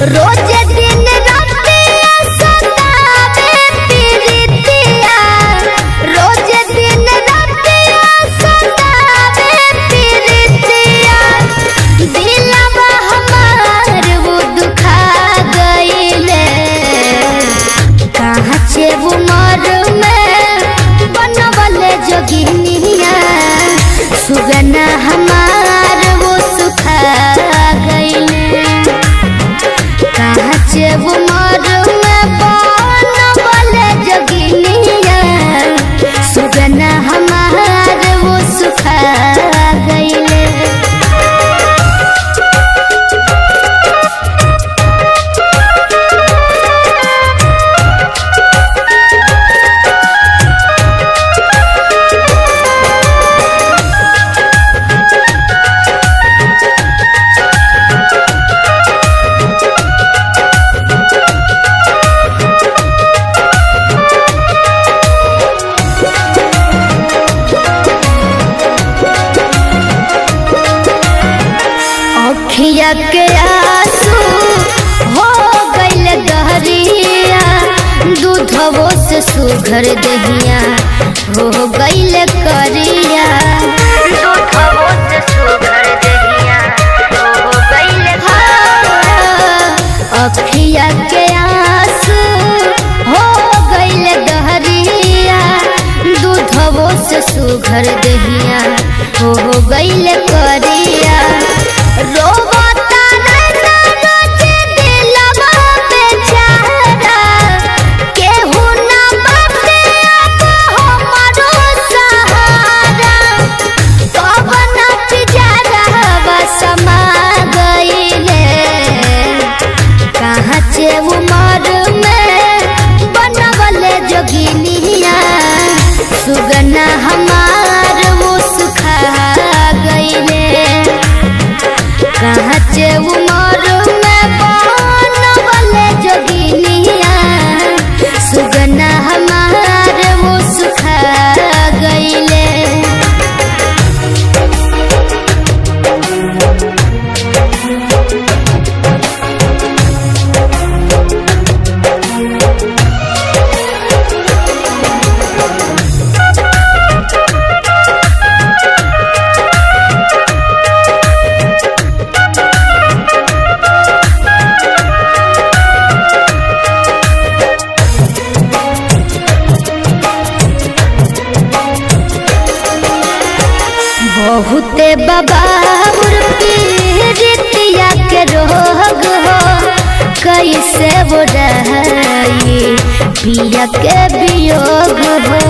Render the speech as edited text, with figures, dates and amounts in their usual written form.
रोज दिन रातिया सतावे पीरितिया, रोज दिन रातिया सतावे पीरितिया। दिलवा हमार वो दुखा गइले, कहाँ छे उमर में बनवले जोगिनिया। सुगना हमार वो सुखा गइले, कहाँ छे उमर में बनवले जोगिनिया। सुगना हमार वो सुखा गइले। अखिया के आंसू हो गइल गहरिया, दूधवो से सुघर दहिया हो गइल करिया। दूधवो से सुघर दहिया हो गइल करिया। अखिया के आंसू हो गइल गहरिया, दूधवो से सुघर दहिया हो गइल करिया। रोवता नैना रोज दिलवा बेचारा, केहू ना बाटे अब हमरो सहारा। कवन पिंजरवा समा गइले, कहाँ छे उमर में बनवले जोगिनिया। सुगना हमार वो सुखा गइले, कहाँ छे उमर में बनवले जोगिनिया। सुगना हमार वो सुखा गइले। बहुते बबाउर पीरितिया के रोग हो, कैसे वो रही पिया के वियोग हो।